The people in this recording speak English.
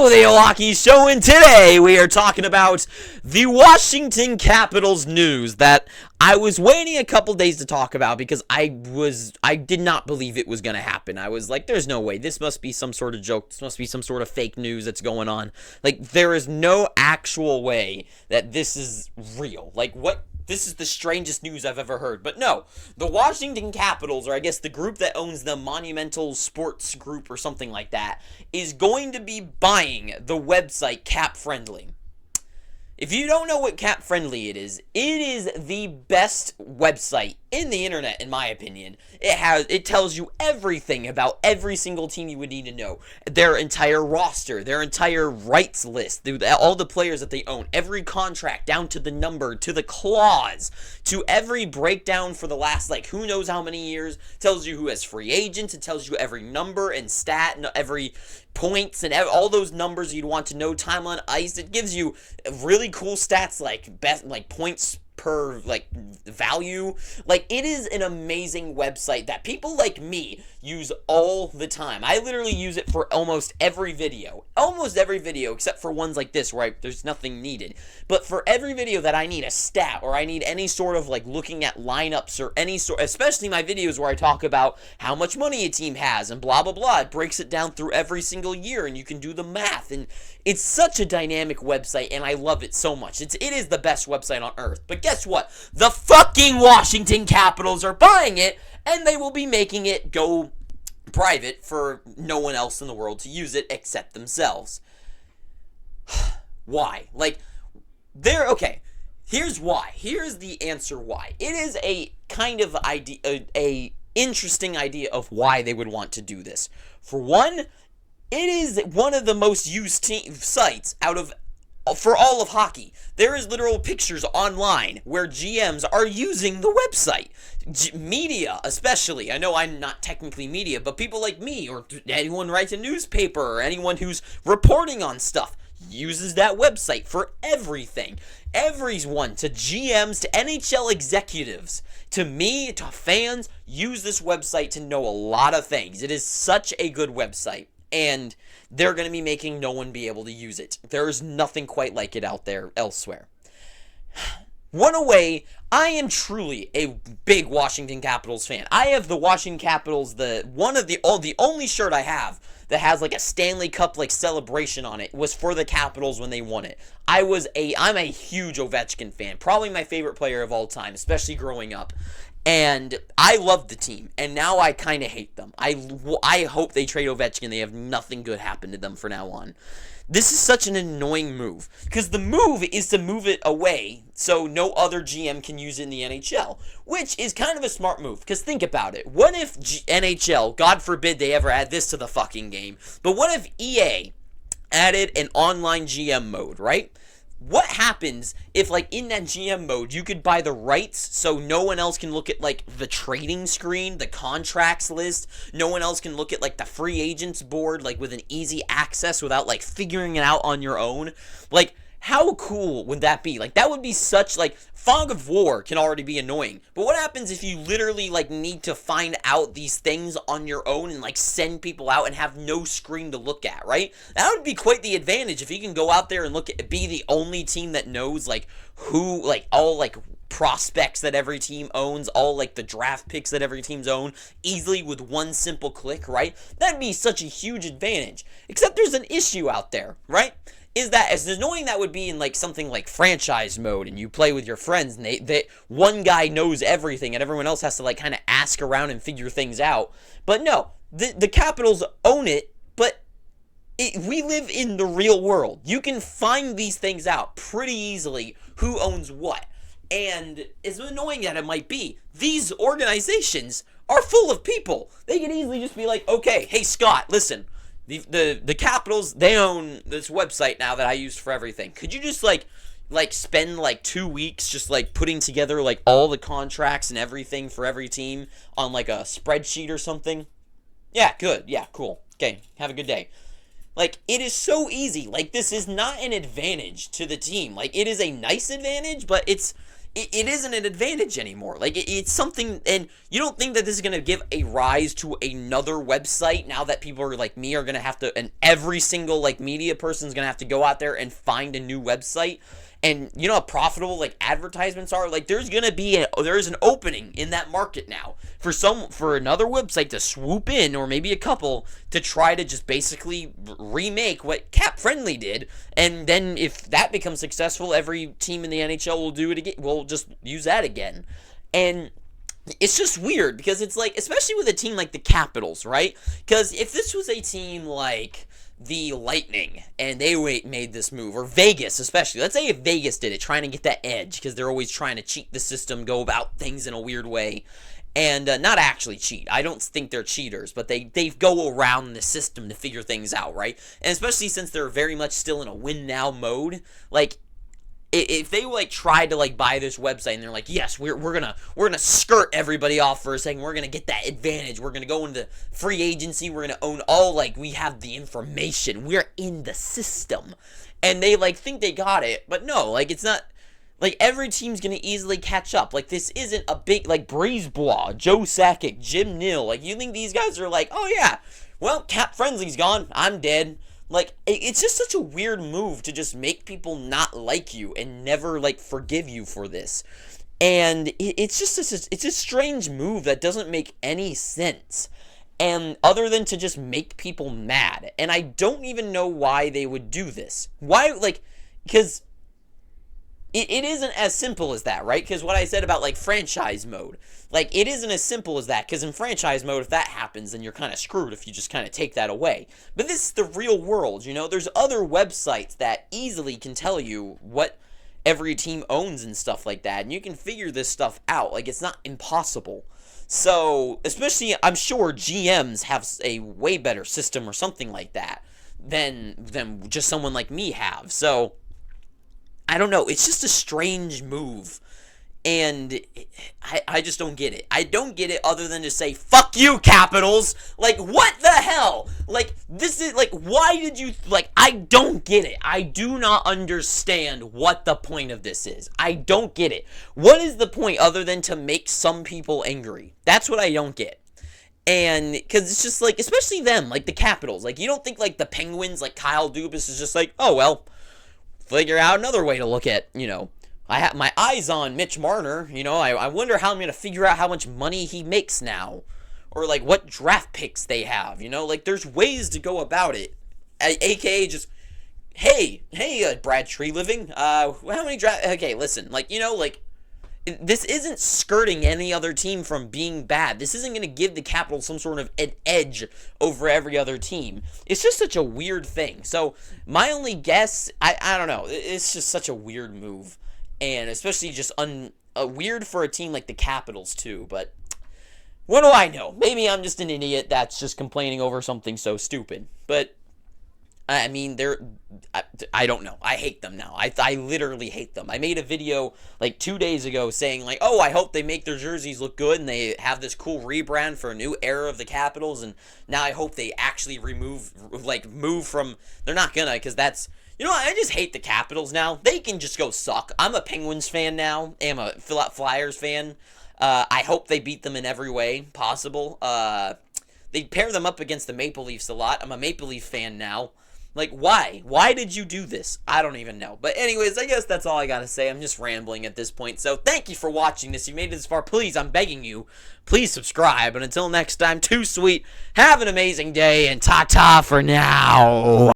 Hello, the Hockey Show, and today we are talking about the Washington Capitals news that I was waiting a couple days to talk about because I did not believe it was going to happen. I was like, there's no way. This must be some sort of joke. This must be some sort of fake news that's going on. Like, there is no actual way that this is real. Like, what? This is the strangest news I've ever heard. But no, the Washington Capitals, or I guess the group that owns the Monumental Sports Group or something like that, is going to be buying the website Capfriendly. If you don't know what Capfriendly it is the best website in the internet, in my opinion. It tells you everything about every single team you would need to know. Their entire roster, their entire rights list, all the players that they own, every contract down to the number, to the clause, to every breakdown for the last, who knows how many years. It tells you who has free agents. It tells you every number and stat and every points and all those numbers you'd want to know, time on ice. It gives you really cool stats like points per value. It is an amazing website that people like me use all the time. I literally use it for almost every video except for ones like this where there's nothing needed. But for every video that I need a stat or I need any sort of looking at lineups or any sort, especially my videos where I talk about how much money a team has and blah blah blah, it breaks it down through every single year and you can do the math, and it's such a dynamic website and I love it so much. It is the best website on earth. But guess what? The fucking Washington Capitals are buying it, and they will be making it go private for no one else in the world to use it except themselves. Why? Okay. Here's why. Here's the answer why. It is a kind of idea, a interesting idea of why they would want to do this. For one, it is one of the most used sites for all of hockey. There is literal pictures online where GMs are using the website. Media, especially. I know I'm not technically media, but people like me or anyone who writes a newspaper or anyone who's reporting on stuff uses that website for everything. Everyone, to GMs, to NHL executives, to me, to fans, use this website to know a lot of things. It is such a good website. And they're going to be making no one be able to use it. There is nothing quite like it out there elsewhere. One away, I am truly a big Washington Capitals fan. I have the Washington Capitals, the only shirt I have that has a Stanley Cup celebration on it was for the Capitals when they won it. I'm a huge Ovechkin fan, probably my favorite player of all time, especially growing up. And I love the team, and now I kind of hate them. I hope they trade Ovechkin. They have nothing good happen to them from now on. This is such an annoying move, because the move is to move it away so no other GM can use it in the NHL, which is kind of a smart move, because think about it. What if NHL, God forbid they ever add this to the fucking game, but what if EA added an online GM mode, right? What happens if, in that GM mode, you could buy the rights so no one else can look at, the trading screen, the contracts list? No one else can look at, the free agents board, with an easy access without, figuring it out on your own? How cool would that be? That would be such, fog of war can already be annoying. But what happens if you literally, need to find out these things on your own and, send people out and have no screen to look at, right? That would be quite the advantage if you can go out there and be the only team that knows, who, all, prospects that every team owns, all, the draft picks that every team's own, easily with one simple click, right? That'd be such a huge advantage. Except there's an issue out there, right? Is that as annoying that would be in something like franchise mode and you play with your friends and they one guy knows everything and everyone else has to kind of ask around and figure things out. But no, the Capitals own it, but we live in the real world. You can find these things out pretty easily, who owns what. And as annoying that it might be, these organizations are full of people. They can easily just be okay, hey Scott, listen, The Capitals, they own this website now that I use for everything. Could you just spend 2 weeks just putting together all the contracts and everything for every team on a spreadsheet or something? Yeah, good. Yeah, cool. Okay, have a good day. It is so easy. This is not an advantage to the team. It is a nice advantage, but it's it isn't an advantage anymore. Like, it's something, and you don't think that this is going to give a rise to another website now that people are like me are going to have to, and every single, like, media person is going to have to go out there and find a new website. And you know how profitable, like, advertisements are? Like, there's an opening in that market now for another website to swoop in, or maybe a couple, to try to just basically remake what Capfriendly did. And then if that becomes successful, every team in the NHL will do it again. We'll just use that again. And it's just weird because it's like, especially with a team like the Capitals, right? Because if this was a team like the Lightning and they made this move, or Vegas especially, let's say if Vegas did it, trying to get that edge because they're always trying to cheat the system, go about things in a weird way, and not actually cheat. I don't think they're cheaters, but they go around the system to figure things out, right? And especially since they're very much still in a win now mode, like, if they like tried to like buy this website and they're like, yes, we're gonna skirt everybody off for a second, we're gonna get that advantage, we're gonna go into free agency, we're gonna own all, like, we have the information, we're in the system, and they like think they got it, but no, like, it's not. Like, every team's gonna easily catch up. Like, this isn't a big, like, Brisebois, Joe Sakic, Jim Nill. Like, you think these guys are like, oh yeah, well, Capfriendly's gone, I'm dead. Like, it's just such a weird move to just make people not like you and never, like, forgive you for this. And it's just it's a strange move that doesn't make any sense. And other than to just make people mad. And I don't even know why they would do this. Why, like, because it isn't as simple as that, right? Because what I said about, like, franchise mode, like, it isn't as simple as that, because in franchise mode, if that happens, then you're kind of screwed if you just kind of take that away. But this is the real world, you know? There's other websites that easily can tell you what every team owns and stuff like that, and you can figure this stuff out. Like, it's not impossible. So, especially, I'm sure GMs have a way better system or something like that than just someone like me have. So, I don't know. It's just a strange move. And I just don't get it. I don't get it other than to say, fuck you, Capitals. Like, what the hell? Like, this is, like, why did you, like, I don't get it. I do not understand what the point of this is. I don't get it. What is the point other than to make some people angry? That's what I don't get. And, because it's just, like, especially them, like, the Capitals. Like, you don't think, like, the Penguins, like, Kyle Dubas is just like, oh, well, figure out another way to look at, you know, I have my eyes on Mitch Marner, you know, I wonder how I'm going to figure out how much money he makes now, or, like, what draft picks they have, you know, like, there's ways to go about it, aka just, hey, Brad Treliving, how many draft, okay, listen, like, you know, like, this isn't skirting any other team from being bad. This isn't going to give the Capitals some sort of an edge over every other team. It's just such a weird thing. So, my only guess, I don't know. It's just such a weird move. And especially just weird for a team like the Capitals, too. But, what do I know? Maybe I'm just an idiot that's just complaining over something so stupid. But, I mean, I don't know. I hate them now. I literally hate them. I made a video, like, 2 days ago saying, like, oh, I hope they make their jerseys look good and they have this cool rebrand for a new era of the Capitals, and now I hope they actually move from, they're not gonna, because that's, you know, I just hate the Capitals now. They can just go suck. I'm a Penguins fan now. I'm a Philadelphia Flyers fan. I hope they beat them in every way possible. They pair them up against the Maple Leafs a lot. I'm a Maple Leaf fan now. Like, why? Why did you do this? I don't even know. But anyways, I guess that's all I gotta say. I'm just rambling at this point. So, thank you for watching this. If you made it this far, please, I'm begging you, please subscribe. And until next time, too sweet, have an amazing day, and ta-ta for now.